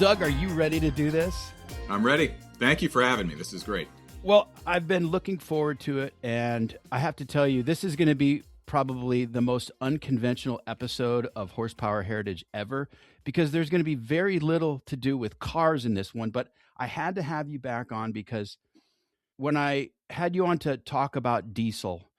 Doug, are you ready to do this? I'm ready. Thank you for having me. This is great. Well, I've been looking forward to it, and I have to tell you, this is going to be probably the most unconventional episode of Horsepower Heritage ever, because there's going to be very little to do with cars in this one, but I had to have you back on because when I had you on to talk about Diesel,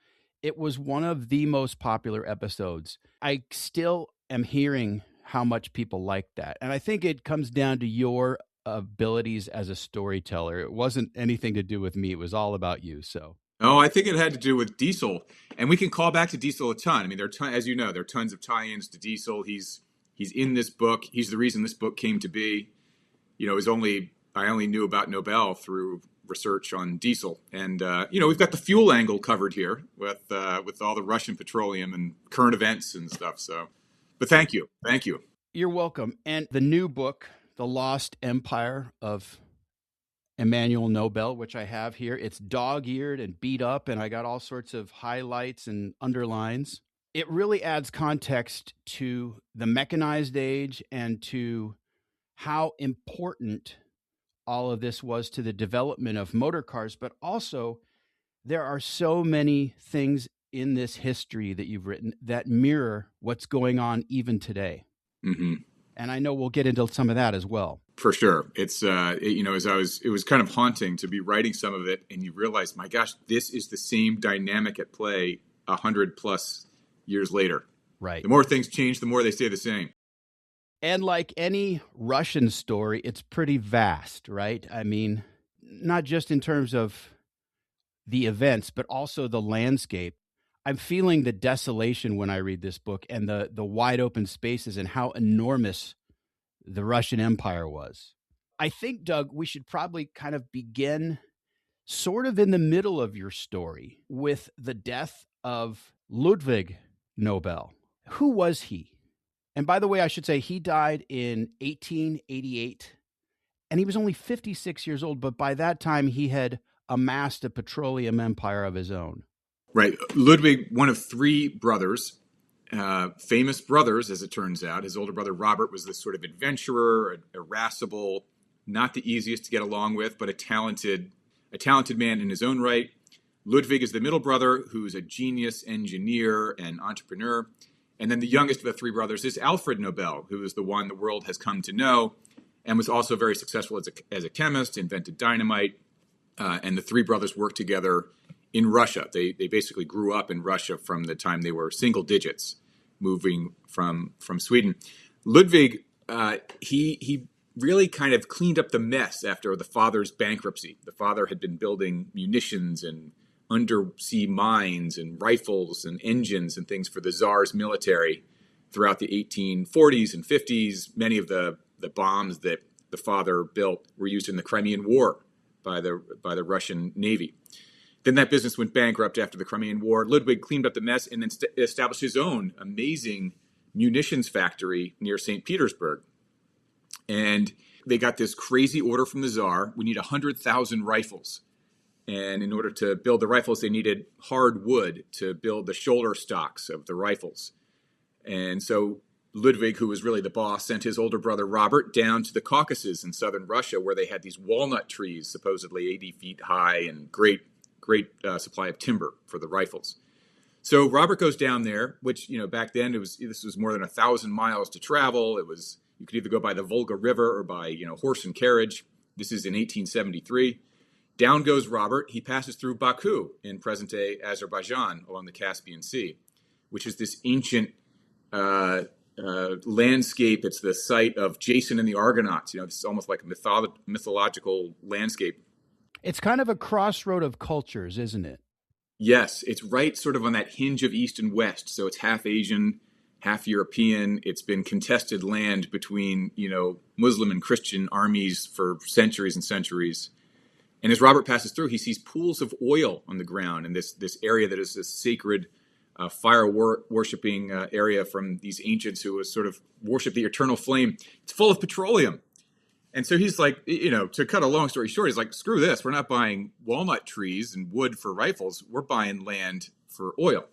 it was one of the most popular episodes. I still am hearing how much people like that, and I think it comes down to your abilities as a storyteller. It wasn't anything to do with me. It was all about you. So, Oh, I think it had to do with Diesel, and we can call back to Diesel a ton. I mean, as you know, there are tons of tie-ins to Diesel. He's in this book. He's the reason this book came to be. You know, I only knew about Nobel through research on Diesel, and we've got the fuel angle covered here with all the Russian petroleum and current events and stuff. So, but thank you. You're welcome. And the new book, The Lost Empire of Emanuel Nobel, which I have here. It's dog-eared and beat up, and I got all sorts of highlights and underlines. It really adds context to the mechanized age and to how important all of this was to the development of motor cars, but also there are so many things in this history that you've written that mirror what's going on even today. Mm-hmm. And I know we'll get into some of that as well. For sure. It's, it was kind of haunting to be writing some of it and you realize, my gosh, this is the same dynamic at play 100+ years later. Right. The more things change, the more they stay the same. And like any Russian story, it's pretty vast, right? I mean, not just in terms of the events, but also the landscape. I'm feeling the desolation when I read this book and the wide open spaces and how enormous the Russian Empire was. I think, Doug, we should probably kind of begin sort of in the middle of your story with the death of Ludwig Nobel. Who was he? And by the way, I should say he died in 1888, and he was only 56 years old, but by that time he had amassed a petroleum empire of his own. Right. Ludwig, one of three brothers, famous brothers, as it turns out. His older brother, Robert, was this sort of adventurer, irascible, not the easiest to get along with, but a talented man in his own right. Ludwig is the middle brother, who's a genius engineer and entrepreneur. And then the youngest of the three brothers is Alfred Nobel, who is the one the world has come to know and was also very successful as a chemist, invented dynamite. And the three brothers worked together in Russia. They basically grew up in Russia from the time they were single digits, moving from Sweden. Ludwig, he really kind of cleaned up the mess after the father's bankruptcy. The father had been building munitions and undersea mines and rifles and engines and things for the Tsar's military throughout the 1840s and 50s. Many of the bombs that the father built were used in the Crimean War by the Russian Navy. Then that business went bankrupt after the Crimean War. Ludwig cleaned up the mess and then established his own amazing munitions factory near Saint Petersburg. And they got this crazy order from the Tsar. We need 100,000 rifles. And in order to build the rifles, they needed hard wood to build the shoulder stocks of the rifles. And so Ludwig, who was really the boss, sent his older brother Robert down to the Caucasus in southern Russia, where they had these walnut trees, supposedly 80 feet high, and great supply of timber for the rifles. So Robert goes down there, which, back then this was more than 1,000 miles to travel. You could either go by the Volga River or by, horse and carriage. This is in 1873. Down goes Robert. He passes through Baku in present-day Azerbaijan along the Caspian Sea, which is this ancient landscape. It's the site of Jason and the Argonauts. This is almost like a mythological landscape. It's kind of a crossroad of cultures, isn't it? Yes, it's right sort of on that hinge of East and West. So it's half Asian, half European. It's been contested land between, Muslim and Christian armies for centuries and centuries. And as Robert passes through, he sees pools of oil on the ground in this area that is this sacred fire worshipping area from these ancients who was sort of worship the eternal flame. It's full of petroleum. And so he's like, to cut a long story short, he's like, screw this. We're not buying walnut trees and wood for rifles. We're buying land for oil.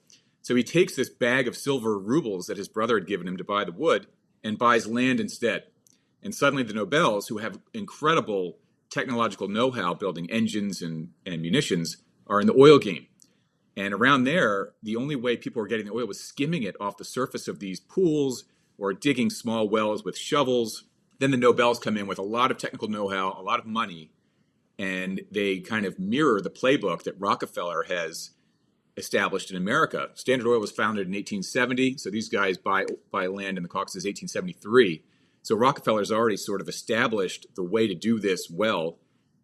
So he takes this bag of silver rubles that his brother had given him to buy the wood and buys land instead. And suddenly the Nobels, who have incredible technological know-how building engines and munitions, are in the oil game. And around there, the only way people were getting the oil was skimming it off the surface of these pools or digging small wells with shovels. Then the Nobels come in with a lot of technical know-how, a lot of money, and they kind of mirror the playbook that Rockefeller has established in America. Standard Oil was founded in 1870, so these guys buy land in the Caucasus 1873. So Rockefeller's already sort of established the way to do this well.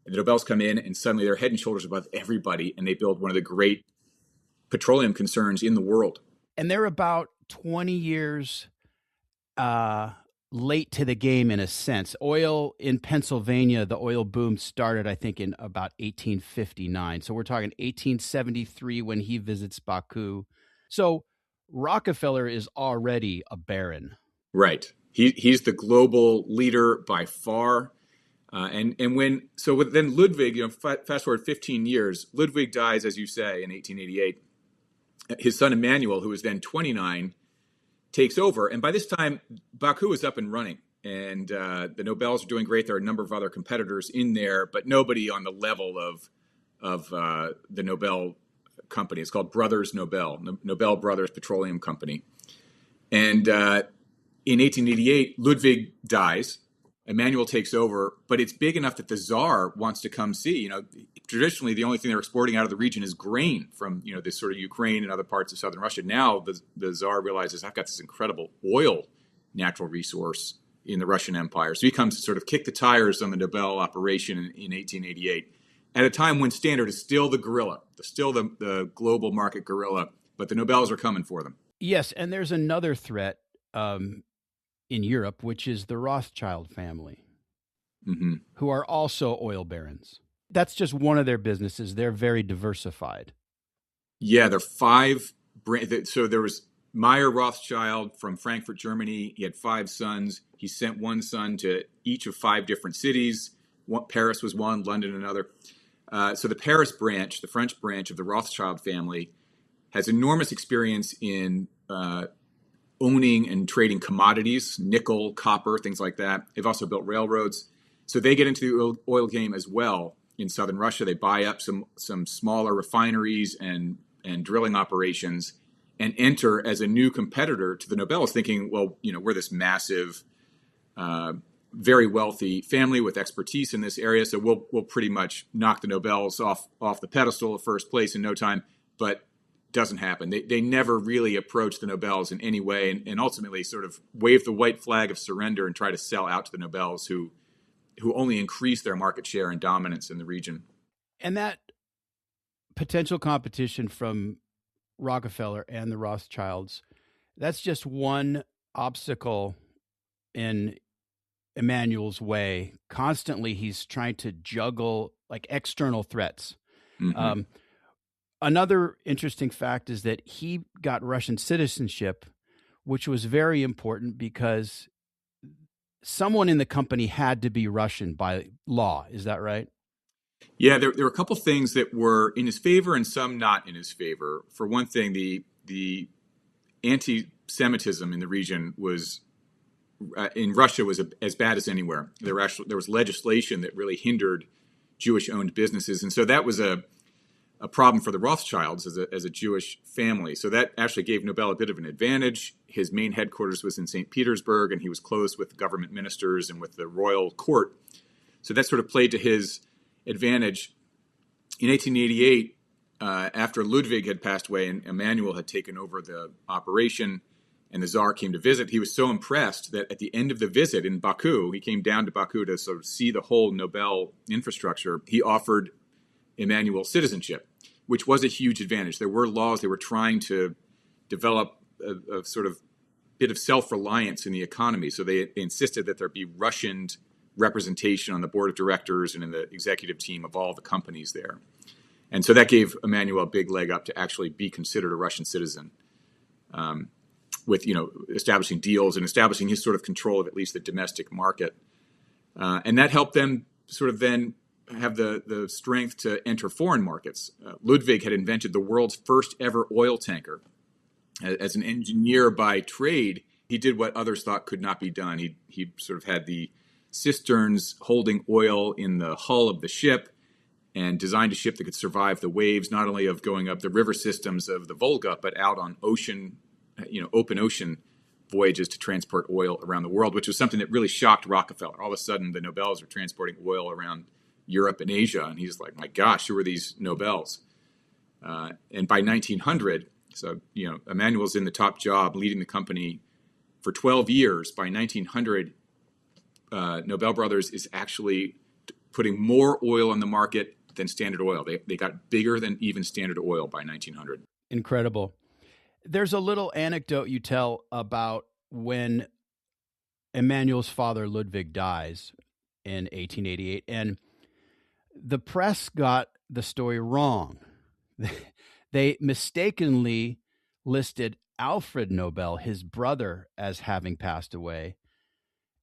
And the Nobels come in, and suddenly they're head and shoulders above everybody, and they build one of the great petroleum concerns in the world. And they're about 20 years late to the game in a sense. Oil in Pennsylvania, the oil boom started, I think, in about 1859. So we're talking 1873 when he visits Baku. So Rockefeller is already a baron. Right. He's the global leader by far. Then Ludwig, fast forward 15 years, Ludwig dies, as you say, in 1888. His son Emanuel, who was then 29, takes over. And by this time, Baku is up and running. And the Nobels are doing great. There are a number of other competitors in there, but nobody on the level of the Nobel company. It's called Brothers Nobel, Nobel Brothers Petroleum Company. And in 1888, Ludwig dies. Emanuel takes over, but it's big enough that the Tsar wants to come see. Traditionally, the only thing they're exporting out of the region is grain from, this sort of Ukraine and other parts of southern Russia. Now the Tsar realizes, I've got this incredible oil natural resource in the Russian Empire. So he comes to sort of kick the tires on the Nobel operation in 1888, at a time when Standard is still the gorilla, still the global market gorilla, but the Nobels are coming for them. Yes, and there's another threat in Europe, which is the Rothschild family, who are also oil barons. That's just one of their businesses. They're very diversified. Yeah, there are 5 brands. So there was Meyer Rothschild from Frankfurt, Germany. He had 5 sons. He sent one son to each of 5 different cities. Paris was one, London another. So the Paris branch, the French branch of the Rothschild family, has enormous experience in owning and trading commodities, nickel, copper, things like that. They've also built railroads. So they get into the oil game as well in southern Russia. They buy up some smaller refineries and drilling operations and enter as a new competitor to the Nobels, thinking, well, we're this massive, very wealthy family with expertise in this area, so we'll pretty much knock the Nobels off the pedestal of first place in no time. But doesn't happen. They never really approach the Nobels in any way, and ultimately sort of wave the white flag of surrender and try to sell out to the Nobels, who only increase their market share and dominance in the region. And that potential competition from Rockefeller and the Rothschilds, that's just one obstacle in Emanuel's way. Constantly, he's trying to juggle like external threats. Mm-hmm. Another interesting fact is that he got Russian citizenship, which was very important because someone in the company had to be Russian by law. Is that right? Yeah, there were a couple things that were in his favor and some not in his favor. For one thing, the anti-Semitism in the region was in Russia was as bad as anywhere. There was legislation that really hindered Jewish-owned businesses, and so that was a problem for the Rothschilds as a Jewish family. So that actually gave Nobel a bit of an advantage. His main headquarters was in Saint Petersburg, and he was close with government ministers and with the royal court. So that sort of played to his advantage. In 1888, after Ludwig had passed away and Emanuel had taken over the operation and the Tsar came to visit, he was so impressed that at the end of the visit in Baku, he came down to Baku to sort of see the whole Nobel infrastructure. He offered Emanuel citizenship, which was a huge advantage. There were laws. They were trying to develop a sort of bit of self-reliance in the economy. So they insisted that there be Russian representation on the board of directors and in the executive team of all the companies there. And so that gave Emanuel a big leg up to actually be considered a Russian citizen, with establishing deals and establishing his sort of control of at least the domestic market. And that helped them sort of then have the strength to enter foreign markets. Ludwig had invented the world's first ever oil tanker. As an engineer by trade, he did what others thought could not be done. He sort of had the cisterns holding oil in the hull of the ship, and designed a ship that could survive the waves, not only of going up the river systems of the Volga, but out on ocean, open ocean voyages to transport oil around the world, which was something that really shocked Rockefeller. All of a sudden, the Nobels are transporting oil around Europe and Asia, and he's like, my gosh, who are these Nobels? And by 1900, so, Emanuel's in the top job, leading the company for 12 years. By 1900, Nobel Brothers is actually putting more oil on the market than Standard Oil. They got bigger than even Standard Oil by 1900. Incredible. There's a little anecdote you tell about when Emanuel's father, Ludwig, dies in 1888, and the press got the story wrong. They mistakenly listed Alfred Nobel, his brother, as having passed away,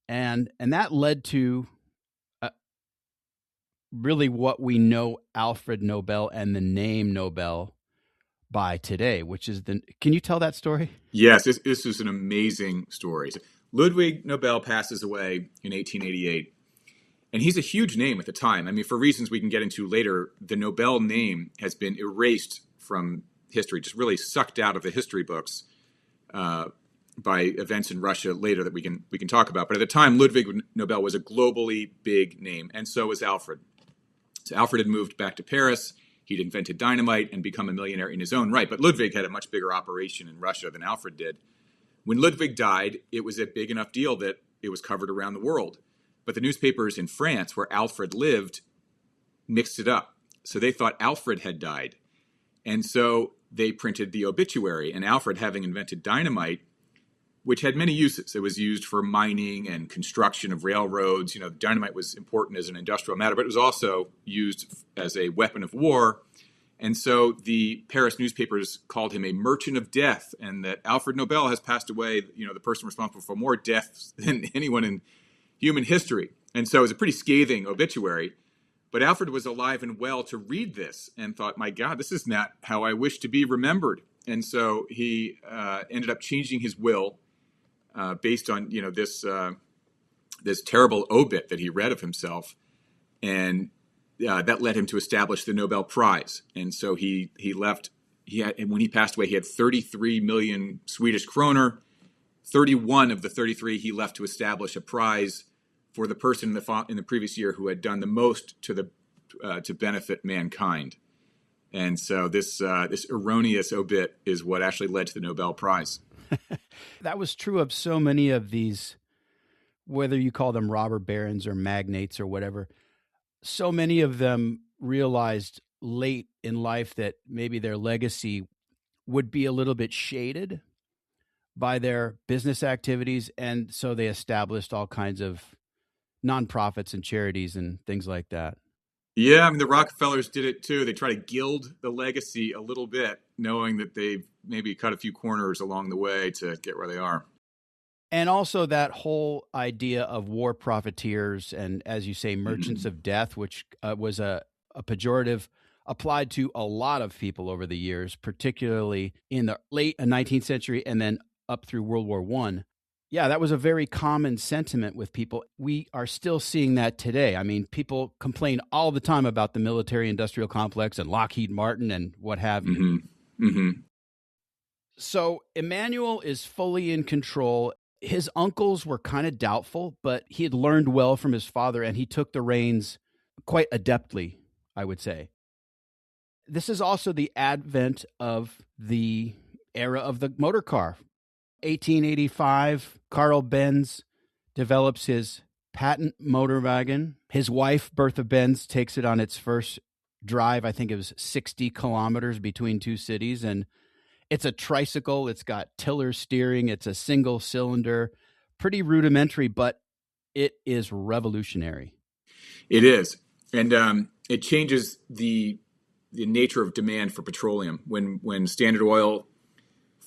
and that led to really what we know Alfred Nobel and the name Nobel by today, which is can you tell that story? Yes, this is an amazing story. Ludwig Nobel passes away in 1888, and he's a huge name at the time. I mean, for reasons we can get into later, the Nobel name has been erased from history, just really sucked out of the history books by events in Russia later that we can talk about. But at the time, Ludwig Nobel was a globally big name, and so was Alfred. So Alfred had moved back to Paris. He'd invented dynamite and become a millionaire in his own right. But Ludwig had a much bigger operation in Russia than Alfred did. When Ludwig died, it was a big enough deal that it was covered around the world. But the newspapers in France, where Alfred lived, mixed it up. So they thought Alfred had died. And so they printed the obituary. And Alfred, having invented dynamite, which had many uses. It was used for mining and construction of railroads. Dynamite was important as an industrial matter, but it was also used as a weapon of war. And so the Paris newspapers called him a merchant of death, and that Alfred Nobel has passed away, the person responsible for more deaths than anyone in human history. And so it was a pretty scathing obituary. But Alfred was alive and well to read this and thought, my God, this is not how I wish to be remembered. And so he ended up changing his will based on this terrible obit that he read of himself, and that led him to establish the Nobel Prize. And so he left. And when he passed away, he had 33 million Swedish kroner. 31 of the 33 he left to establish a prize for the person in the previous year who had done the most to benefit mankind. And so this erroneous obit is what actually led to the Nobel Prize. That was true of so many of these, whether you call them robber barons or magnates or whatever. So many of them realized late in life that maybe their legacy would be a little bit shaded by their business activities. And so they established all kinds of nonprofits and charities and things like that. Yeah, I mean, the Rockefellers did it too. They try to gild the legacy a little bit, knowing that they've maybe cut a few corners along the way to get where they are. And also that whole idea of war profiteers and, as you say, merchants of death, which was a pejorative applied to a lot of people over the years, particularly in the late 19th century and then up through World War I. Yeah, that was a very common sentiment with people. We are still seeing that today. I mean, people complain all the time about the military-industrial complex and Lockheed Martin and what have you. Mm-hmm. Mm-hmm. So Emanuel is fully in control. His uncles were kind of doubtful, but he had learned well from his father, and he took the reins quite adeptly, I would say. This is also the advent of the era of the motor car. 1885, Carl Benz develops his patent motor wagon. His wife, Bertha Benz, takes it on its first drive. I think it was 60 kilometers between two cities. And it's a tricycle. It's got tiller steering. It's a single cylinder, pretty rudimentary, but it is revolutionary. It is. And it changes the nature of demand for petroleum. When Standard Oil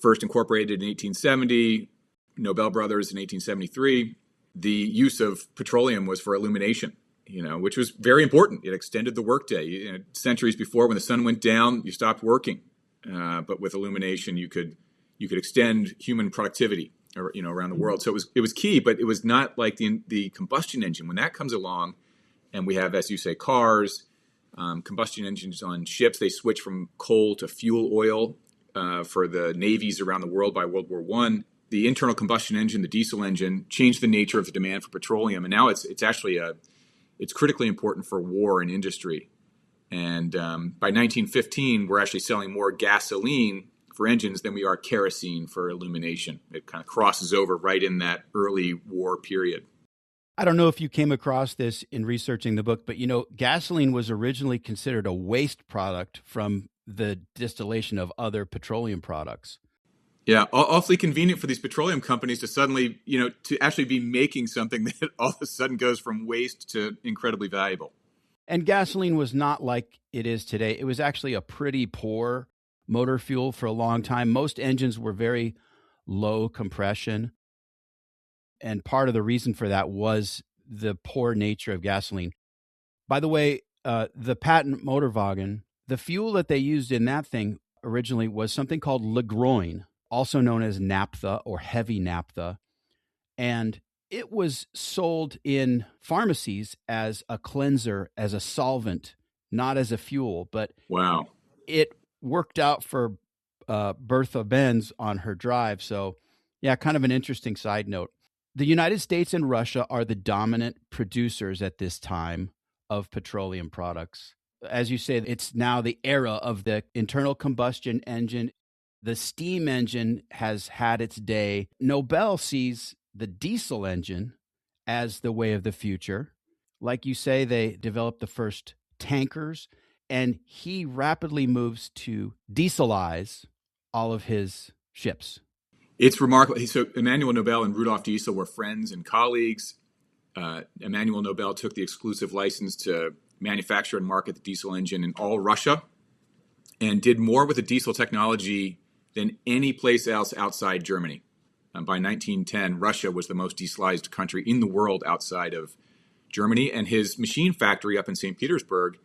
first incorporated in 1870, Nobel Brothers in 1873, the use of petroleum was for illumination, which was very important. It extended the workday. Centuries before, when the sun went down, you stopped working. But with illumination, you could extend human productivity around the world. So it was key, but it was not like the combustion engine. When that comes along, and we have, as you say, cars, combustion engines on ships, they switch from coal to fuel oil for the navies around the world by World War I. The internal combustion engine, the diesel engine, changed the nature of the demand for petroleum, and now it's actually it's critically important for war and industry. And by 1915, we're actually selling more gasoline for engines than we are kerosene for illumination. It kind of crosses over right in that early war period. I don't know if you came across this in researching the book, but gasoline was originally considered a waste product from the distillation of other petroleum products. Yeah, awfully convenient for these petroleum companies to suddenly, to actually be making something that all of a sudden goes from waste to incredibly valuable. And gasoline was not like it is today. It was actually a pretty poor motor fuel for a long time. Most engines were very low compression. And part of the reason for that was the poor nature of gasoline. By the way, the patent Motorwagen, the fuel that they used in that thing originally was something called Legroin, also known as naphtha or heavy naphtha. And it was sold in pharmacies as a cleanser, as a solvent, not as a fuel. But wow, it worked out for Bertha Benz on her drive. So, yeah, kind of an interesting side note. The United States and Russia are the dominant producers at this time of petroleum products. As you say, it's now the era of the internal combustion engine. The steam engine has had its day. Nobel sees the diesel engine as the way of the future. Like you say, they developed the first tankers, and he rapidly moves to dieselize all of his ships. It's remarkable. So Emanuel Nobel and Rudolf Diesel were friends and colleagues. Emanuel Nobel took the exclusive license to manufacture and market the diesel engine in all Russia and did more with the diesel technology than any place else outside Germany. By 1910, Russia was the most dieselized country in the world outside of Germany, and his machine factory up in Saint Petersburg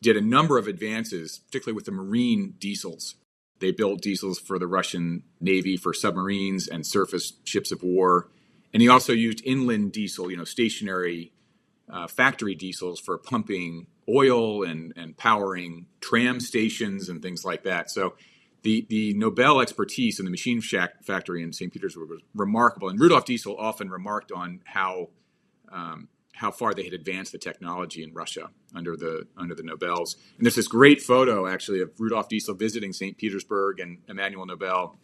did a number of advances, particularly with the marine diesels. They built diesels for the Russian Navy for submarines and surface ships of war. And he also used inland diesel, stationary factory diesels for pumping oil and powering tram stations and things like that. So the Nobel expertise in the machine factory in St. Petersburg was remarkable. And Rudolf Diesel often remarked on how far they had advanced the technology in Russia under the Nobels. And there's this great photo, actually, of Rudolf Diesel visiting St. Petersburg and Emanuel Nobel.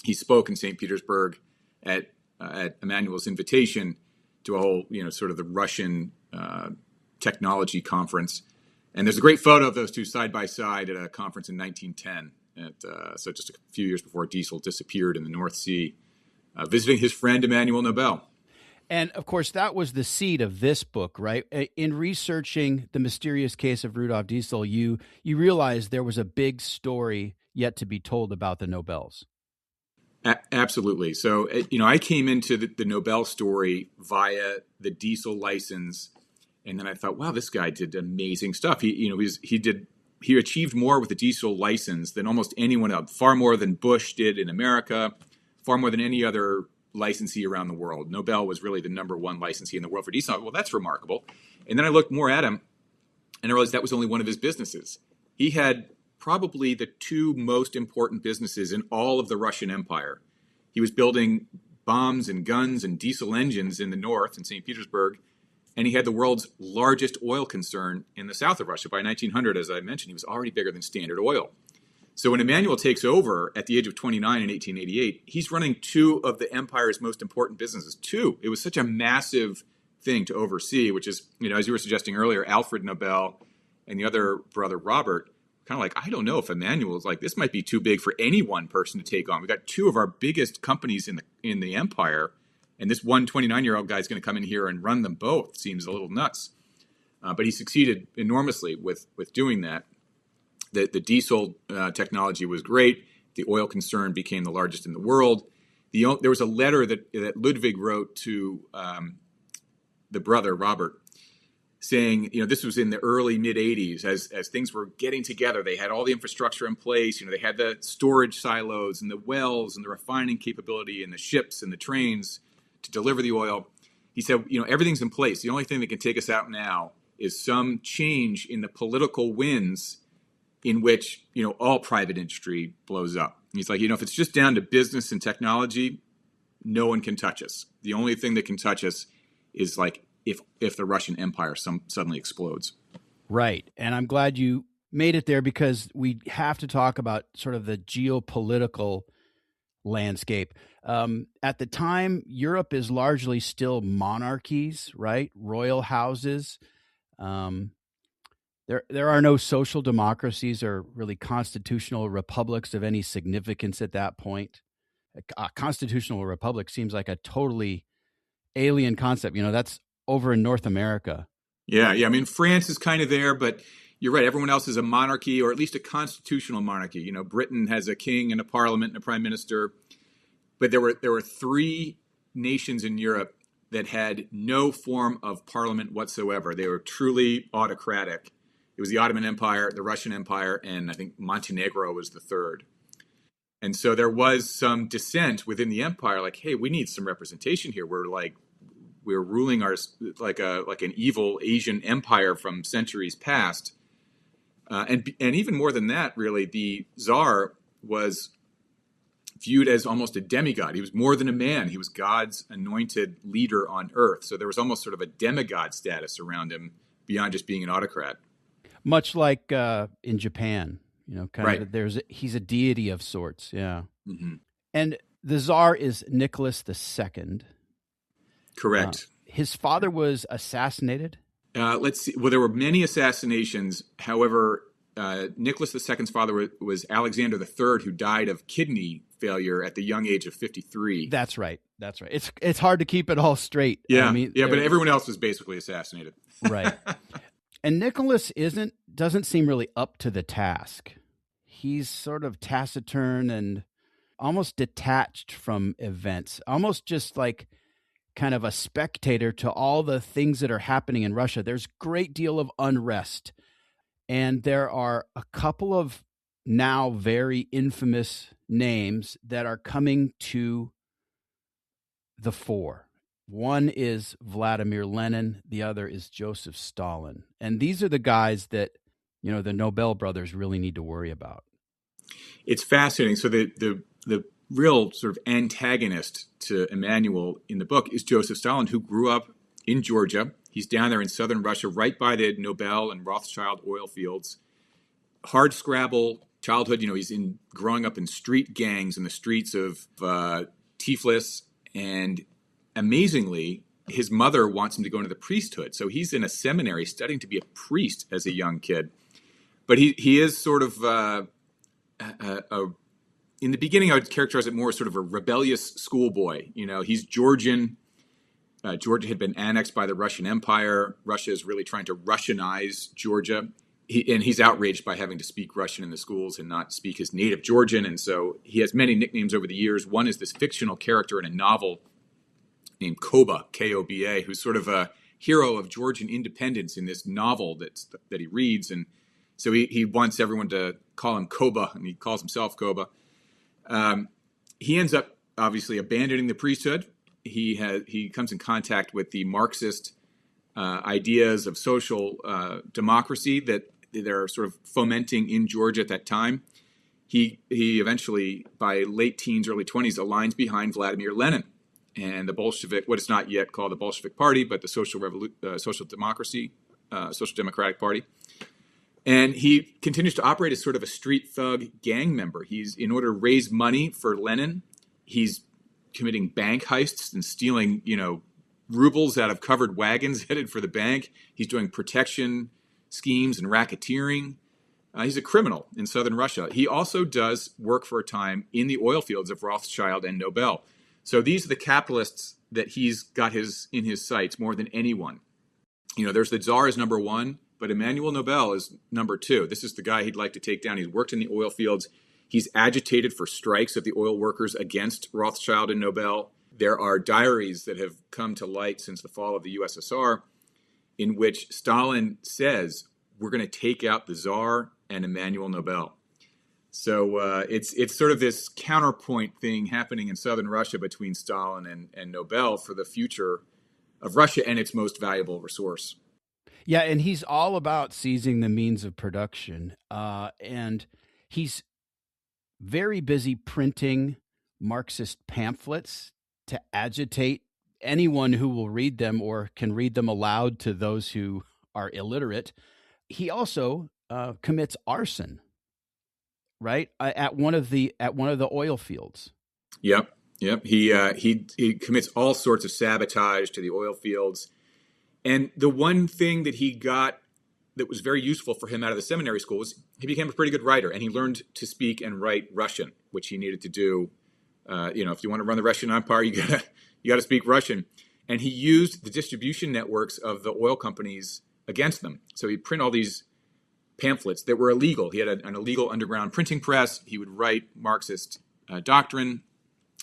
He spoke in St. Petersburg at Emanuel's invitation to a whole, sort of the Russian technology conference. And there's a great photo of those two side by side at a conference in 1910. So just a few years before Diesel disappeared in the North Sea, visiting his friend Emanuel Nobel. And, of course, that was the seed of this book, right? In researching the mysterious case of Rudolf Diesel, you realized there was a big story yet to be told about the Nobels. Absolutely. So, I came into the Nobel story via the Diesel license, and then I thought, wow, this guy did amazing stuff. He achieved more with the Diesel license than almost anyone else, far more than Bush did in America, far more than any other licensee around the world. Nobel was really the number one licensee in the world for diesel. Well, that's remarkable. And then I looked more at him, and I realized that was only one of his businesses. He had probably the two most important businesses in all of the Russian Empire. He was building bombs and guns and diesel engines in the north in St. Petersburg, and he had the world's largest oil concern in the south of Russia. By 1900, as I mentioned, he was already bigger than Standard Oil. So when Emanuel takes over at the age of 29 in 1888, he's running two of the empire's most important businesses. Two. It was such a massive thing to oversee, which is, as you were suggesting earlier, Alfred Nobel and the other brother, Robert, kind of like, I don't know if Emanuel is like, this might be too big for any one person to take on. We've got two of our biggest companies in the empire, and this one 29-year-old guy is going to come in here and run them both. Seems a little nuts. But he succeeded enormously with doing that. The diesel technology was great. The oil concern became the largest in the world. There was a letter that Ludwig wrote to the brother, Robert, saying, this was in the early mid 80s as things were getting together. They had all the infrastructure in place. They had the storage silos and the wells and the refining capability and the ships and the trains to deliver the oil. He said, everything's in place. The only thing that can take us out now is some change in the political winds in which, all private industry blows up. And he's like, if it's just down to business and technology, no one can touch us. The only thing that can touch us is like if the Russian Empire suddenly explodes. Right. And I'm glad you made it there, because we have to talk about sort of the geopolitical landscape. At the time, Europe is largely still monarchies, right? Royal houses. There are no social democracies or really constitutional republics of any significance at that point. A constitutional republic seems like a totally alien concept. That's over in North America. Yeah. I mean, France is kind of there, but you're right. Everyone else is a monarchy, or at least a constitutional monarchy. Britain has a king and a parliament and a prime minister. But there were three nations in Europe that had no form of parliament whatsoever. They were truly autocratic. It was the Ottoman Empire, the Russian Empire, and I think Montenegro was the third. And so there was some dissent within the empire, like, hey, we need some representation here. We're ruling like an evil Asian empire from centuries past. And even more than that, really, the Tsar was viewed as almost a demigod. He was more than a man. He was God's anointed leader on earth. So there was almost sort of a demigod status around him beyond just being an autocrat. Much like in Japan, right. He's a deity of sorts. Yeah. Mm-hmm. And the Tsar is Nicholas II. Correct. His father was assassinated. Let's see. Well, there were many assassinations. However, Nicholas II's father was Alexander III, who died of kidney failure at the young age of 53. That's right. It's hard to keep it all straight. Yeah, but everyone else was basically assassinated. Right. And Nicholas doesn't seem really up to the task. He's sort of taciturn and almost detached from events, almost just like kind of a spectator to all the things that are happening in Russia. There's a great deal of unrest. And there are a couple of now very infamous names that are coming to the fore. One is Vladimir Lenin. The other is Joseph Stalin. And these are the guys that, the Nobel brothers really need to worry about. It's fascinating. So the real sort of antagonist to Emanuel in the book is Joseph Stalin, who grew up in Georgia. He's down there in southern Russia, right by the Nobel and Rothschild oil fields. Hard scrabble childhood. He's growing up in street gangs in the streets of Tiflis. And amazingly, his mother wants him to go into the priesthood. So he's in a seminary studying to be a priest as a young kid. But he is sort of, in the beginning, I would characterize it more as sort of a rebellious schoolboy. He's Georgian. Georgia had been annexed by the Russian Empire. Russia is really trying to Russianize Georgia. He's outraged by having to speak Russian in the schools and not speak his native Georgian. And so he has many nicknames over the years. One is this fictional character in a novel named Koba, K-O-B-A, who's sort of a hero of Georgian independence in this novel that he reads. And so he wants everyone to call him Koba, and he calls himself Koba. He ends up obviously abandoning the priesthood. He comes in contact with the Marxist ideas of social democracy that they're sort of fomenting in Georgia at that time. He eventually, by late teens, early 20s, aligns behind Vladimir Lenin and the Bolshevik, what is not yet called the Bolshevik Party, but the Social Democratic Party. And he continues to operate as sort of a street thug gang member. In order to raise money for Lenin, he's committing bank heists and stealing, rubles out of covered wagons headed for the bank. He's doing protection schemes and racketeering. He's a criminal in southern Russia. He also does work for a time in the oil fields of Rothschild and Nobel. So these are the capitalists that he's got in his sights more than anyone. There's the Tsar is number one, but Emanuel Nobel is number two. This is the guy he'd like to take down. He's worked in the oil fields. He's agitated for strikes of the oil workers against Rothschild and Nobel. There are diaries that have come to light since the fall of the USSR in which Stalin says, we're going to take out the Tsar and Emanuel Nobel. So it's sort of this counterpoint thing happening in southern Russia between Stalin and Nobel for the future of Russia and its most valuable resource. Yeah, and he's all about seizing the means of production. And he's very busy printing Marxist pamphlets to agitate anyone who will read them or can read them aloud to those who are illiterate. He also commits arson, right, at one of the oil fields. Yep. He commits all sorts of sabotage to the oil fields. And the one thing that he got that was very useful for him out of the seminary school was he became a pretty good writer, and he learned to speak and write Russian, which he needed to do. If you want to run the Russian Empire, you gotta speak Russian. And he used the distribution networks of the oil companies against them. So he'd print all these pamphlets that were illegal. He had an illegal underground printing press. He would write Marxist doctrine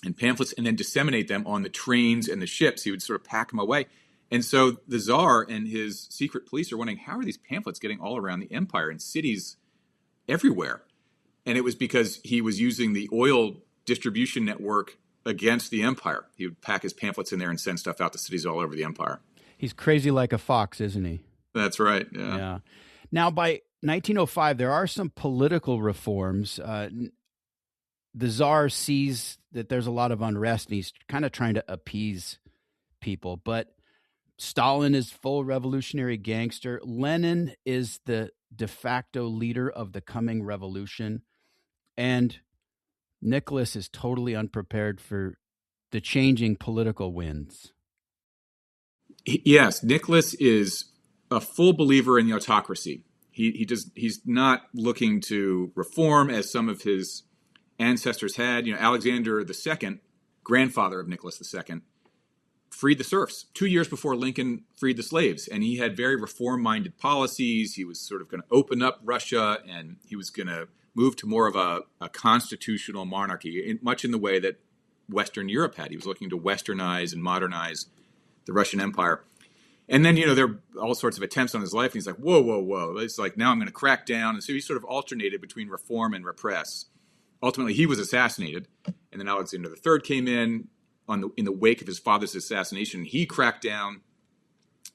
and pamphlets and then disseminate them on the trains and the ships. He would sort of pack them away. And so the Tsar and his secret police are wondering, how are these pamphlets getting all around the empire in cities everywhere? And it was because he was using the oil distribution network against the empire. He would pack his pamphlets in there and send stuff out to cities all over the empire. He's crazy like a fox, isn't he? That's right. Yeah. Now, by 1905, there are some political reforms. The Tsar sees that there's a lot of unrest, and he's kind of trying to appease people. But Stalin is full revolutionary gangster. Lenin is the de facto leader of the coming revolution. And Nicholas is totally unprepared for the changing political winds. Yes, Nicholas is a full believer in the autocracy. He's not looking to reform as some of his ancestors had. Alexander II, grandfather of Nicholas II, freed the serfs 2 years before Lincoln freed the slaves. And he had very reform-minded policies. He was sort of going to open up Russia, and he was going to move to more of a constitutional monarchy, much in the way that Western Europe had. He was looking to westernize and modernize the Russian Empire. And then, there are all sorts of attempts on his life. And he's like, whoa. It's like, now I'm going to crack down. And so he sort of alternated between reform and repress. Ultimately, he was assassinated. And then Alexander III came in the wake of his father's assassination. He cracked down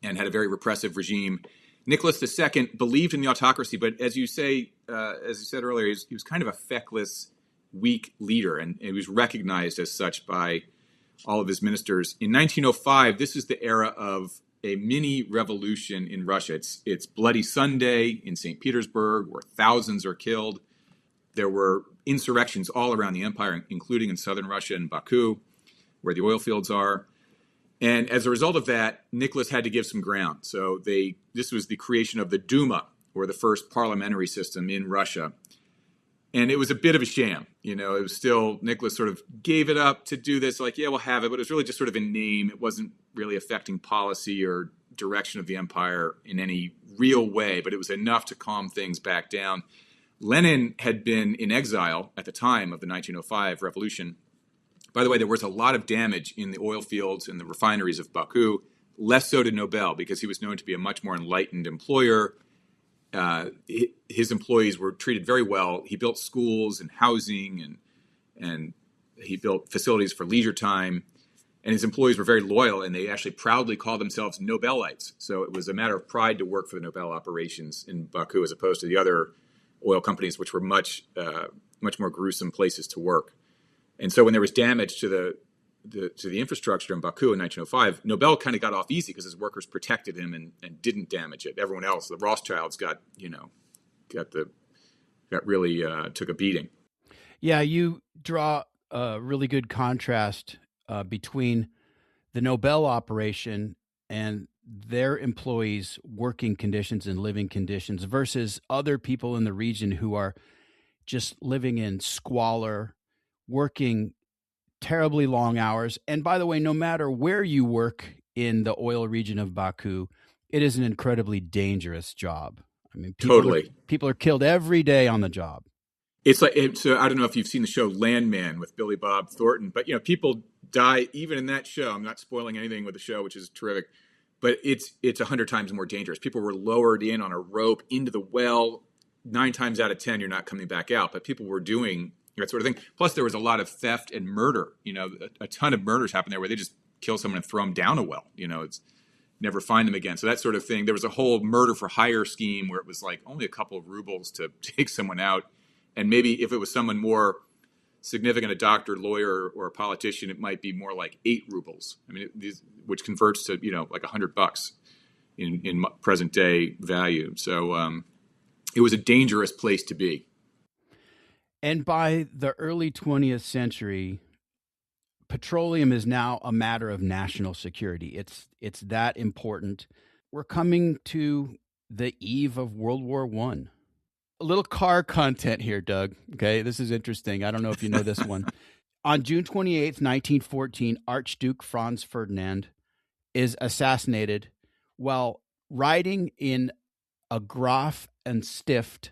and had a very repressive regime. Nicholas II believed in the autocracy, but as you said earlier, he was kind of a feckless, weak leader, and he was recognized as such by all of his ministers. In 1905, this is the era of a mini revolution in Russia. It's Bloody Sunday in Saint Petersburg, where thousands are killed. There were insurrections all around the empire, including in southern Russia and Baku, where the oil fields are. And as a result of that, Nicholas had to give some ground. So this was the creation of the Duma, or the first parliamentary system in Russia. And it was a bit of a sham. It was still, Nicholas sort of gave it up to do this, like, yeah, we'll have it. But it was really just sort of in name. It wasn't really affecting policy or direction of the empire in any real way, but it was enough to calm things back down. Lenin had been in exile at the time of the 1905 revolution. By the way, there was a lot of damage in the oil fields and the refineries of Baku, less so to Nobel, because he was known to be a much more enlightened employer. His employees were treated very well. He built schools and housing, and he built facilities for leisure time. And his employees were very loyal, and they actually proudly called themselves Nobelites. So it was a matter of pride to work for the Nobel operations in Baku, as opposed to the other oil companies, which were much more gruesome places to work. And so when there was damage to the infrastructure in Baku in 1905, Nobel kind of got off easy because his workers protected him and didn't damage it. Everyone else, the Rothschilds, took a beating. Yeah, you draw a really good contrast between the Nobel operation and their employees' working conditions and living conditions versus other people in the region who are just living in squalor, working terribly long hours. And by the way, no matter where you work in the oil region of Baku, it is an incredibly dangerous job. I mean, people are killed every day on the job. It's like, so I don't know if you've seen the show Landman with Billy Bob Thornton, but people die even in that show. I'm not spoiling anything with the show, which is terrific. but it's 100 times more dangerous. People were lowered in on a rope into the well. 9 times out of 10, you're not coming back out. But people were doing that sort of thing. Plus, there was a lot of theft and murder. A ton of murders happened there where they just kill someone and throw them down a well. It's never find them again. So that sort of thing. There was a whole murder for hire scheme where it was like only a couple of rubles to take someone out. And maybe if it was someone more significant, a doctor, lawyer, or a politician, it might be more like 8 rubles. I mean, which converts to, like $100 in present day value. So it was a dangerous place to be. And by the early 20th century, petroleum is now a matter of national security. It's that important. We're coming to the eve of World War I. A little car content here, Doug. Okay, this is interesting. I don't know if you know this one. On June 28th, 1914, Archduke Franz Ferdinand is assassinated while riding in a Graf and Stift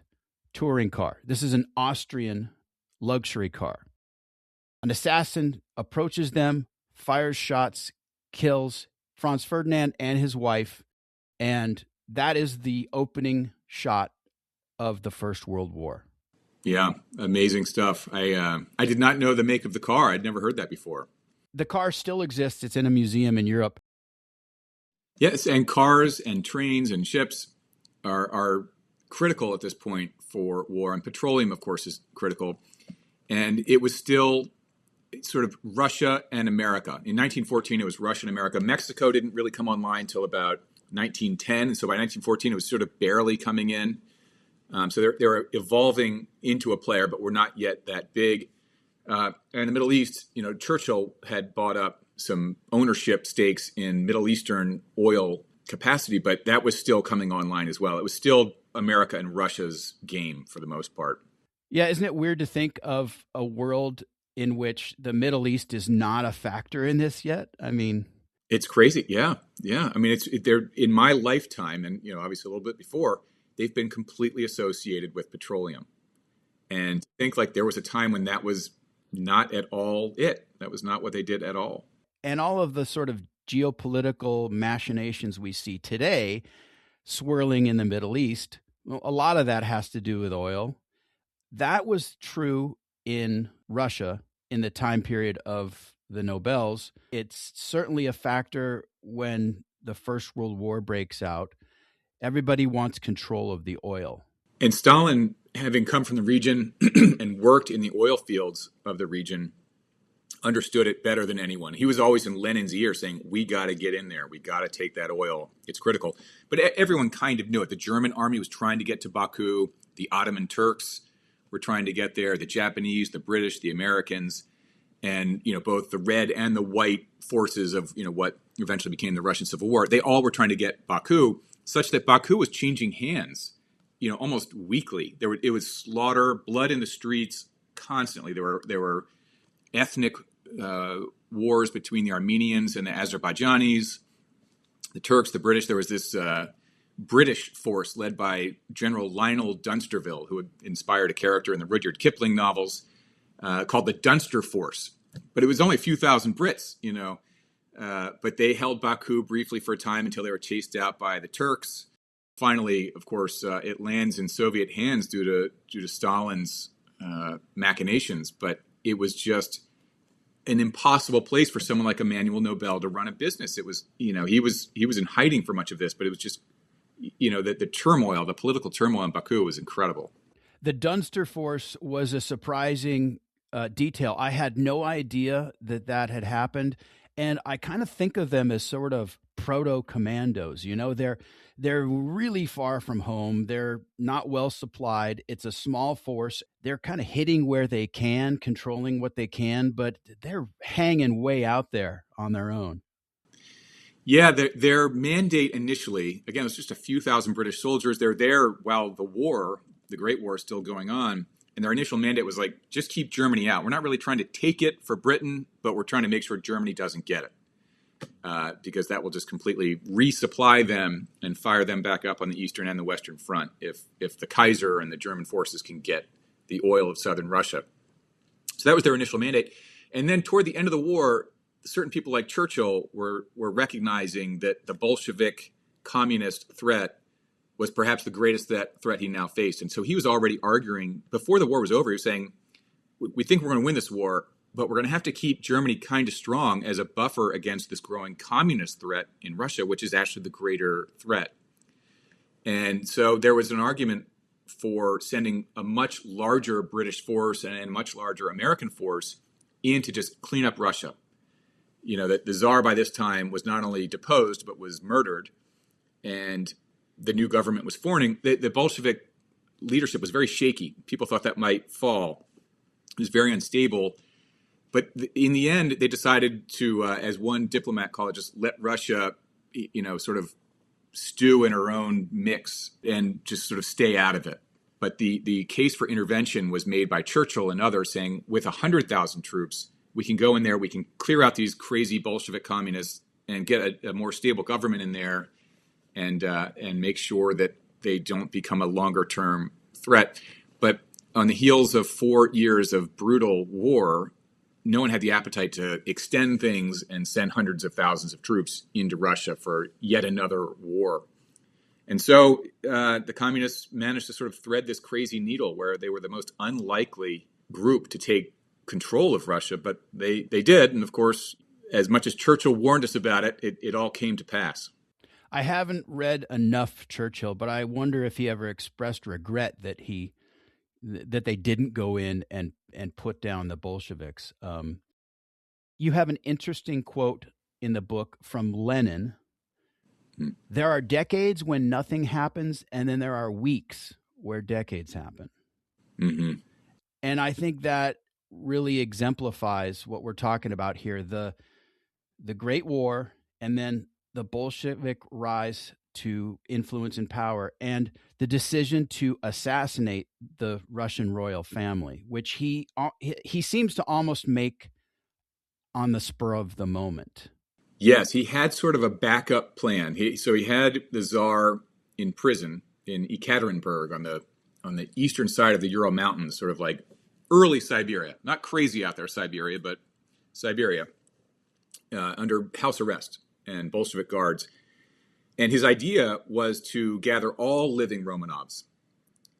touring car. This is an Austrian luxury car. An assassin approaches them, fires shots, kills Franz Ferdinand and his wife, and that is the opening shot of the First World War. Yeah, amazing stuff. I did not know the make of the car. I'd never heard that before. The car still exists. It's in a museum in Europe. Yes, and cars and trains and ships are critical at this point for war. And petroleum, of course, is critical. And it was still sort of Russia and America. In 1914, it was Russia and America. Mexico didn't really come online until about 1910. And so by 1914, it was sort of barely coming in. So they're evolving into a player, but we're not yet that big. And in the Middle East, Churchill had bought up some ownership stakes in Middle Eastern oil capacity, but that was still coming online as well. It was still America and Russia's game for the most part. Yeah, isn't it weird to think of a world in which the Middle East is not a factor in this yet? I mean, it's crazy. Yeah. I mean, they're in my lifetime, and obviously a little bit before, they've been completely associated with petroleum. And I think like there was a time when that was not at all it. That was not what they did at all. And all of the sort of geopolitical machinations we see today swirling in the Middle East, well, a lot of that has to do with oil. That was true in Russia in the time period of the Nobels. It's certainly a factor when the First World War breaks out. Everybody wants control of the oil. And Stalin, having come from the region and worked in the oil fields of the region, understood it better than anyone. He was always in Lenin's ear saying, we got to get in there. We got to take that oil. It's critical. But everyone kind of knew it. The German army was trying to get to Baku. The Ottoman Turks were trying to get there. The Japanese, the British, the Americans, and both the red and the white forces of what eventually became the Russian Civil War. They all were trying to get Baku, such that Baku was changing hands, almost weekly. It was slaughter, blood in the streets constantly. There were ethnic wars between the Armenians and the Azerbaijanis, the Turks, the British. There was this British force led by General Lionel Dunsterville, who had inspired a character in the Rudyard Kipling novels called the Dunster Force. But it was only a few thousand Brits, but they held Baku briefly for a time until they were chased out by the Turks. Finally, of course, it lands in Soviet hands due to Stalin's machinations. But it was just an impossible place for someone like Emanuel Nobel to run a business. It was, he was in hiding for much of this, but it was just, the turmoil, the political turmoil in Baku was incredible. The Dunster Force was a surprising detail. I had no idea that had happened. And I kind of think of them as sort of proto-commandos. They're really far from home. They're not well supplied. It's a small force. They're kind of hitting where they can, controlling what they can, but they're hanging way out there on their own. Yeah, their mandate initially, again, it was just a few thousand British soldiers. They're there while the Great War is still going on. And their initial mandate was like, just keep Germany out. We're not really trying to take it for Britain, but we're trying to make sure Germany doesn't get it. Because that will just completely resupply them and fire them back up on the Eastern and the Western front if the Kaiser and the German forces can get the oil of southern Russia. So that was their initial mandate. And then toward the end of the war, certain people like Churchill were recognizing that the Bolshevik communist threat was perhaps the greatest threat he now faced. And so he was already arguing, before the war was over, he was saying, we think we're going to win this war, but we're going to have to keep Germany kind of strong as a buffer against this growing communist threat in Russia, which is actually the greater threat. And so there was an argument for sending a much larger British force and a much larger American force in to just clean up Russia. You know, that the Tsar by this time was not only deposed, but was murdered. And the new government was forming. The Bolshevik leadership was very shaky. People thought that might fall. It was very unstable. But in the end, they decided to, as one diplomat called it, just let Russia, sort of stew in her own mix and just sort of stay out of it. But the case for intervention was made by Churchill and others, saying with 100,000 troops, we can go in there, we can clear out these crazy Bolshevik communists and get a more stable government in there and make sure that they don't become a longer-term threat. But on the heels of 4 years of brutal war, no one had the appetite to extend things and send hundreds of thousands of troops into Russia for yet another war. And so the communists managed to sort of thread this crazy needle where they were the most unlikely group to take control of Russia, but they did. And of course, as much as Churchill warned us about it, it all came to pass. I haven't read enough Churchill, but I wonder if he ever expressed regret that they didn't go in and put down the Bolsheviks. You have an interesting quote in the book from Lenin. There are decades when nothing happens, and then there are weeks where decades happen. Mm-hmm. And I think that really exemplifies what we're talking about here. The Great War, and then the Bolshevik rise to influence and power, and the decision to assassinate the Russian royal family, which he seems to almost make on the spur of the moment. Yes, he had sort of a backup plan. He had the Tsar in prison in Ekaterinburg on the eastern side of the Ural Mountains, sort of like early Siberia, not crazy out there Siberia, but Siberia, under house arrest and Bolshevik guards. And his idea was to gather all living Romanovs,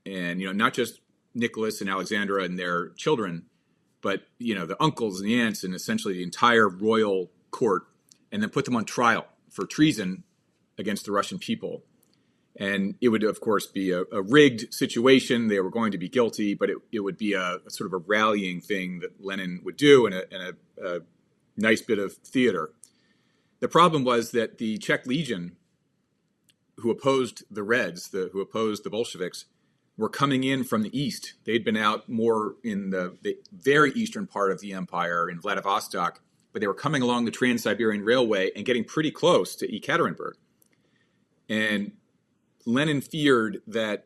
and not just Nicholas and Alexandra and their children, but the uncles and the aunts and essentially the entire royal court, and then put them on trial for treason against the Russian people. And it would, of course, be a rigged situation. They were going to be guilty, but it would be a sort of a rallying thing that Lenin would do and a nice bit of theater. The problem was that the Czech Legion, who opposed the Reds, who opposed the Bolsheviks, were coming in from the east. They'd been out more in the very eastern part of the empire in Vladivostok, but they were coming along the Trans-Siberian Railway and getting pretty close to Ekaterinburg. And Lenin feared that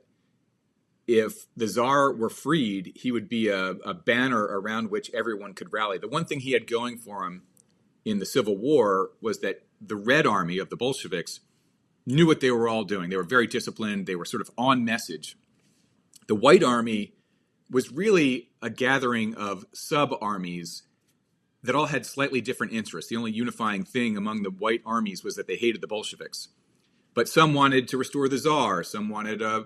if the Tsar were freed, he would be a banner around which everyone could rally. The one thing he had going for him in the Civil War was that the Red Army of the Bolsheviks knew what they were all doing. They were very disciplined. They were sort of on message. The White Army was really a gathering of sub-armies that all had slightly different interests. The only unifying thing among the White armies was that they hated the Bolsheviks. But some wanted to restore the Tsar, some wanted a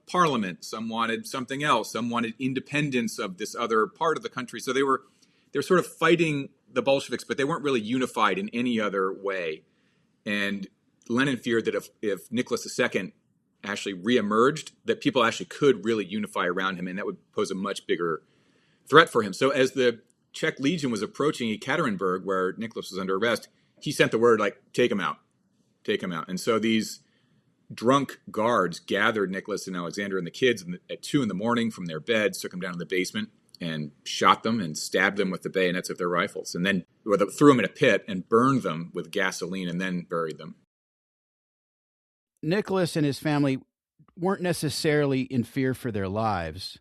parliament, some wanted something else, some wanted independence of this other part of the country. So they were sort of fighting the Bolsheviks, but they weren't really unified in any other way. And Lenin feared that if Nicholas II actually reemerged, that people actually could really unify around him, and that would pose a much bigger threat for him. So as the Czech Legion was approaching Ekaterinburg, where Nicholas was under arrest, he sent the word, like, take him out. Take him out. And so these drunk guards gathered Nicholas and Alexander and the kids at 2 a.m. from their beds, took them down to the basement and shot them and stabbed them with the bayonets of their rifles, and then threw them in a pit and burned them with gasoline and then buried them. Nicholas and his family weren't necessarily in fear for their lives.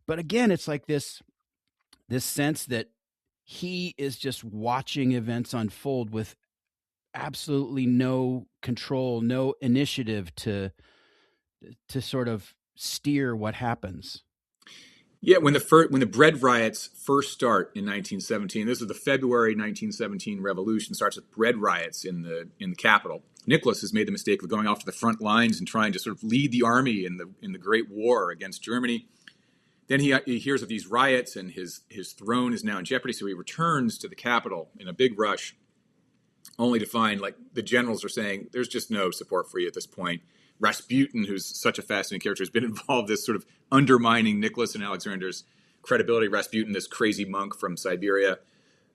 But again, it's like this sense that he is just watching events unfold with absolutely no control, no initiative to sort of steer what happens. Yeah, when the bread riots first start in 1917, this is the February 1917 revolution, starts with bread riots in the capital. Nicholas has made the mistake of going off to the front lines and trying to sort of lead the army in the Great War against Germany. Then he hears of these riots, and his throne is now in jeopardy, so he returns to the capital in a big rush, only to find, like, the generals are saying, there's just no support for you at this point. Rasputin, who's such a fascinating character, has been involved in this sort of undermining Nicholas and Alexander's credibility. Rasputin, this crazy monk from Siberia,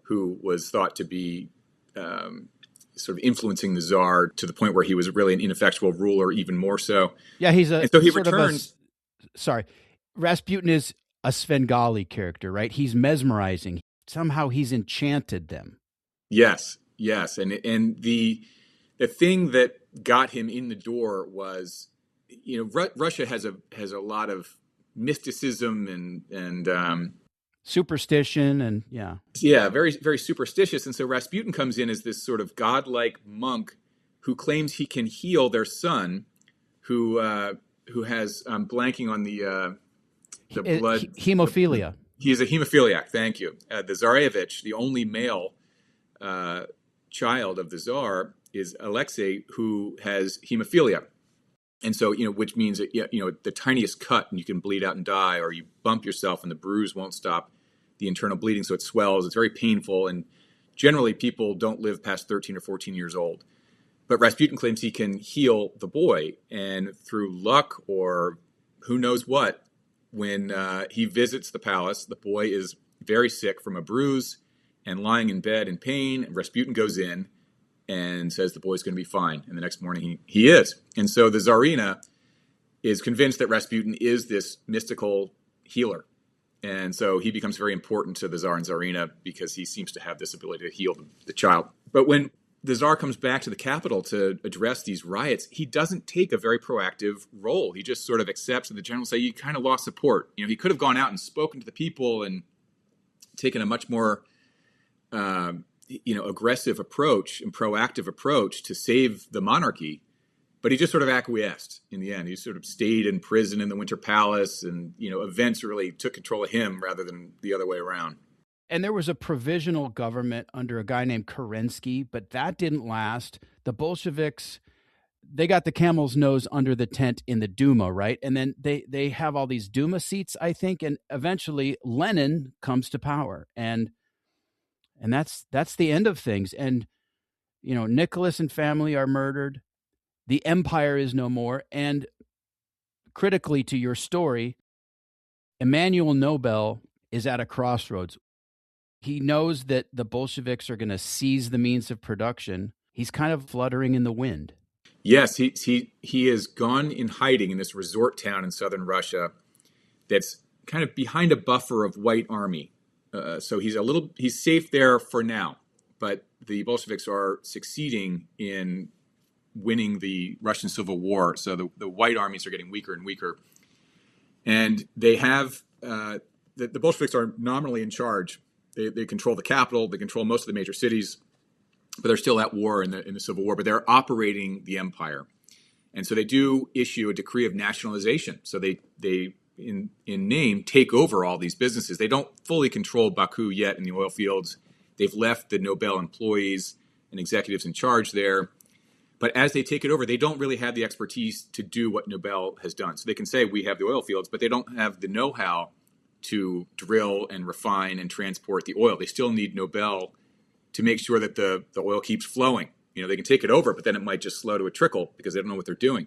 who was thought to be sort of influencing the Tsar to the point where he was really an ineffectual ruler, even more so. Yeah, he's a and so he sort returns. Sorry, Rasputin is a Svengali character, right? He's mesmerizing. Somehow he's enchanted them. Yes, and the thing that got him in the door was, Russia has a lot of mysticism and superstition, and very, very superstitious. And so Rasputin comes in as this sort of godlike monk who claims he can heal their son, who has blanking on the blood hemophilia. He is a hemophiliac. Thank you. The Tsarevich, the only male child of the Tsar, is Alexei, who has hemophilia. And so, which means that, the tiniest cut and you can bleed out and die, or you bump yourself and the bruise won't stop the internal bleeding, so it swells. It's very painful, and generally people don't live past 13 or 14 years old. But Rasputin claims he can heal the boy, and through luck or who knows what, when he visits the palace, the boy is very sick from a bruise and lying in bed in pain. And Rasputin goes in and says the boy's going to be fine. And the next morning he is. And so the Tsarina is convinced that Rasputin is this mystical healer. And so he becomes very important to the Tsar and Tsarina because he seems to have this ability to heal the child. But when the Tsar comes back to the capital to address these riots, he doesn't take a very proactive role. He just sort of accepts, and the generals say, you kind of lost support. He could have gone out and spoken to the people and taken a much more aggressive approach and proactive approach to save the monarchy. But he just sort of acquiesced in the end. He sort of stayed in prison in the Winter Palace, and, events really took control of him rather than the other way around. And there was a provisional government under a guy named Kerensky, but that didn't last. The Bolsheviks, they got the camel's nose under the tent in the Duma, right? And then they have all these Duma seats, I think, and eventually Lenin comes to power. And that's the end of things. And, Nicholas and family are murdered. The empire is no more. And critically to your story, Emanuel Nobel is at a crossroads. He knows that the Bolsheviks are going to seize the means of production. He's kind of fluttering in the wind. Yes, he has gone in hiding in this resort town in southern Russia that's kind of behind a buffer of white army. So he's safe there for now. But the Bolsheviks are succeeding in winning the Russian Civil War. So the white armies are getting weaker and weaker. And they have, the Bolsheviks are nominally in charge. They control the capital. They control most of the major cities, but they're still at war in the Civil War. But they're operating the empire, and so they do issue a decree of nationalization. So they in name take over all these businesses. They don't fully control Baku yet in the oil fields. They've left the Nobel employees and executives in charge there. But as they take it over, they don't really have the expertise to do what Nobel has done. So they can say we have the oil fields, but they don't have the know-how to drill and refine and transport the oil. They still need Nobel to make sure that the oil keeps flowing. They can take it over, but then it might just slow to a trickle because they don't know what they're doing.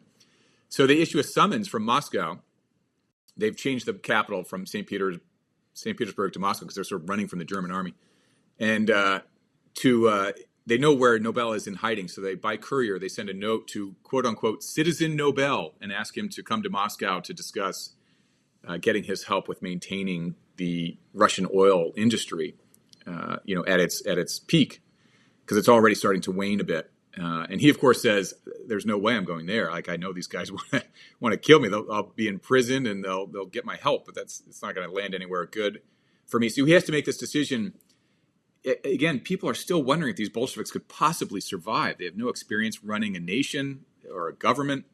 So they issue a summons from Moscow. They've changed the capital from Saint Petersburg to Moscow because they're sort of running from the German army. And they know where Nobel is in hiding, so by courier, they send a note to, quote-unquote, Citizen Nobel and ask him to come to Moscow to discuss getting his help with maintaining the Russian oil industry, at its peak, because it's already starting to wane a bit. And he, of course, says, "There's no way I'm going there. Like, I know these guys want to kill me. I'll be in prison and they'll get my help, but it's not going to land anywhere good for me." So he has to make this decision. Again, people are still wondering if these Bolsheviks could possibly survive. They have no experience running a nation or a government.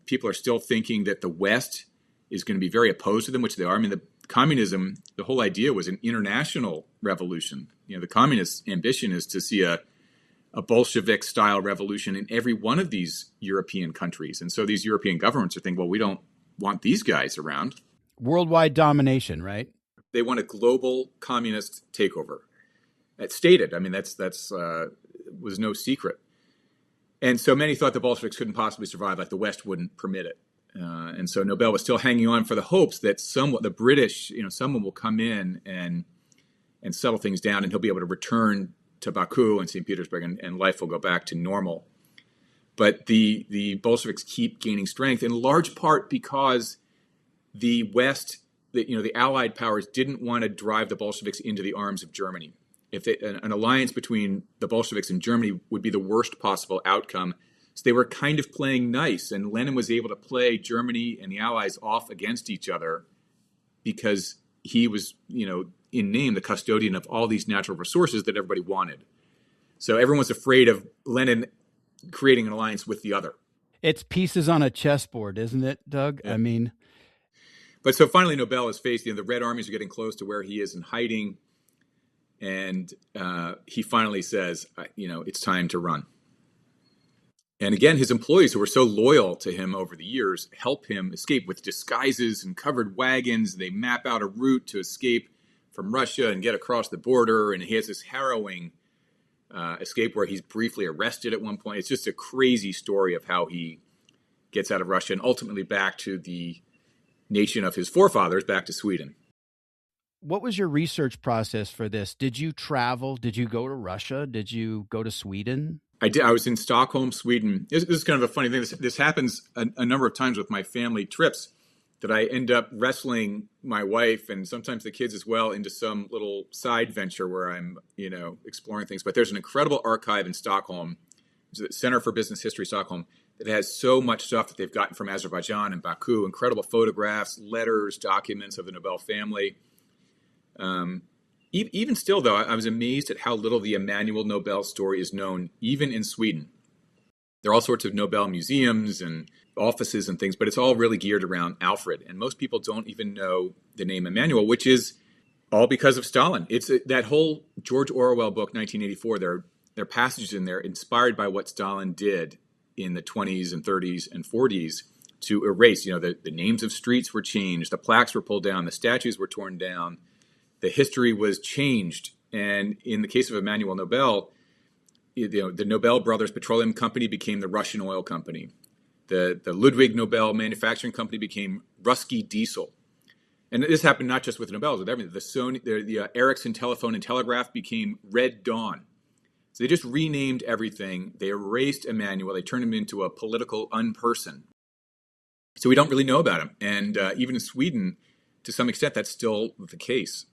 People are still thinking that the West is going to be very opposed to them, which they are. I mean, the communism, the whole idea was an international revolution. The communist ambition is to see a Bolshevik-style revolution in every one of these European countries. And so these European governments are thinking, well, we don't want these guys around. Worldwide domination, right? They want a global communist takeover. That's stated. I mean, that's was no secret. And so many thought the Bolsheviks couldn't possibly survive, like the West wouldn't permit it. And so Nobel was still hanging on for the hopes that the British, someone will come in and settle things down, and he'll be able to return to Baku and Saint Petersburg, and life will go back to normal. But the Bolsheviks keep gaining strength, in large part because the West, the Allied powers, didn't want to drive the Bolsheviks into the arms of Germany. An alliance between the Bolsheviks and Germany would be the worst possible outcome. So they were kind of playing nice, and Lenin was able to play Germany and the Allies off against each other because he was, in name, the custodian of all these natural resources that everybody wanted. So everyone's afraid of Lenin creating an alliance with the other. It's pieces on a chessboard, isn't it, Doug? Yeah. I mean, but so finally Nobel is faced, the Red Armies are getting close to where he is in hiding. And he finally says, it's time to run. And again, his employees, who were so loyal to him over the years, help him escape with disguises and covered wagons. They map out a route to escape from Russia and get across the border. And he has this harrowing escape where he's briefly arrested at one point. It's just a crazy story of how he gets out of Russia and ultimately back to the nation of his forefathers, back to Sweden. What was your research process for this? Did you travel? Did you go to Russia? Did you go to Sweden? I did. I was in Stockholm, Sweden. This is kind of a funny thing. This happens a number of times with my family trips, that I end up wrestling my wife and sometimes the kids as well into some little side venture where I'm, exploring things. But there's an incredible archive in Stockholm, the Center for Business History Stockholm, that has so much stuff that they've gotten from Azerbaijan and Baku, incredible photographs, letters, documents of the Nobel family. Even still, though, I was amazed at how little the Emanuel Nobel story is known, even in Sweden. There are all sorts of Nobel museums and offices and things, but it's all really geared around Alfred. And most people don't even know the name Emanuel, which is all because of Stalin. It's that whole George Orwell book, 1984, there are passages in there inspired by what Stalin did in the 20s and 30s and 40s to erase, the names of streets were changed, the plaques were pulled down, the statues were torn down. The history was changed. And in the case of Emanuel Nobel, the Nobel Brothers Petroleum Company became the Russian Oil Company. The Ludwig Nobel Manufacturing Company became Rudolf Diesel. And this happened not just with Nobels, with everything. The Ericsson Telephone and Telegraph became Red Dawn. So they just renamed everything. They erased Emanuel. They turned him into a political unperson. So we don't really know about him. And even in Sweden, to some extent, that's still the case.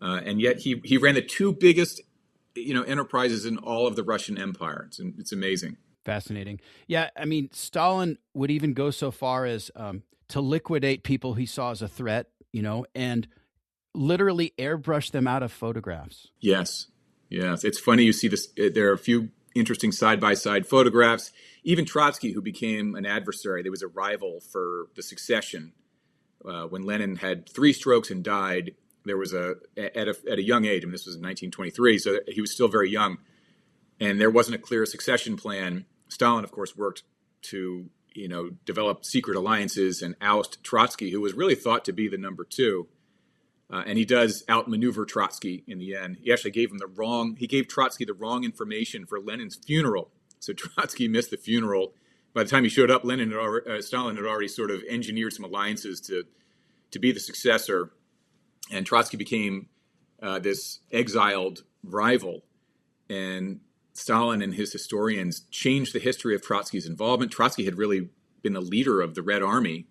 And yet he ran the two biggest, enterprises in all of the Russian Empire. It's amazing. Fascinating. Yeah, I mean, Stalin would even go so far as to liquidate people he saw as a threat, and literally airbrush them out of photographs. Yes. It's funny you see this. There are a few interesting side-by-side photographs. Even Trotsky, who became an adversary, there was a rival for the succession. When Lenin had 3 strokes and died, there was at a young age, and this was in 1923, so he was still very young, and there wasn't a clear succession plan. Stalin, of course, worked to develop secret alliances and oust Trotsky, who was really thought to be the number 2, and he does outmaneuver Trotsky in the end. He actually gave Trotsky the wrong information for Lenin's funeral, so Trotsky missed the funeral. By the time he showed up, Stalin had already sort of engineered some alliances to be the successor. And Trotsky became this exiled rival. And Stalin and his historians changed the history of Trotsky's involvement. Trotsky had really been the leader of the Red Army.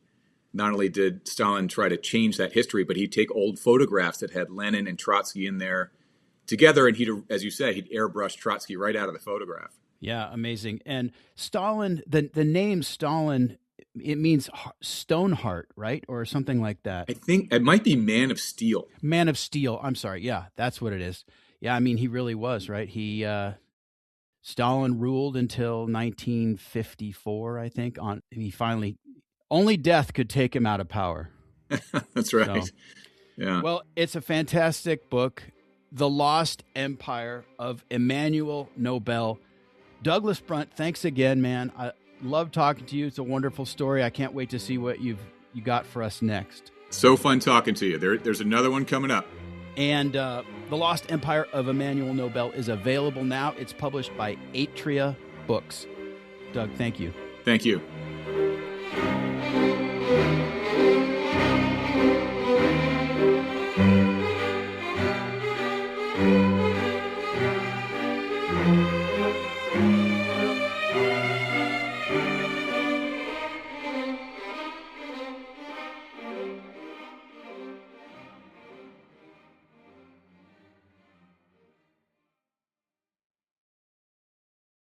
Not only did Stalin try to change that history, but he'd take old photographs that had Lenin and Trotsky in there together. And he'd, as you said, he'd airbrush Trotsky right out of the photograph. Yeah, amazing. And Stalin, the name Stalin, it means stone heart, right? Or something like that. I think it might be Man of Steel. Man of Steel. I'm sorry. Yeah, that's what it is. Yeah, I mean, he really was, right? Stalin ruled until 1954, I think. He finally, only death could take him out of power. That's right. So, Yeah. well, it's a fantastic book, The Lost Empire of Emanuel Nobel. Douglas Brunt, thanks again, man. I love talking to you. It's a wonderful story. I can't wait to see what you got for us next. So fun talking to you. There's another one coming up. And The Lost Empire of Emanuel Nobel is available now. It's published by Atria Books. Doug, thank you. Thank you.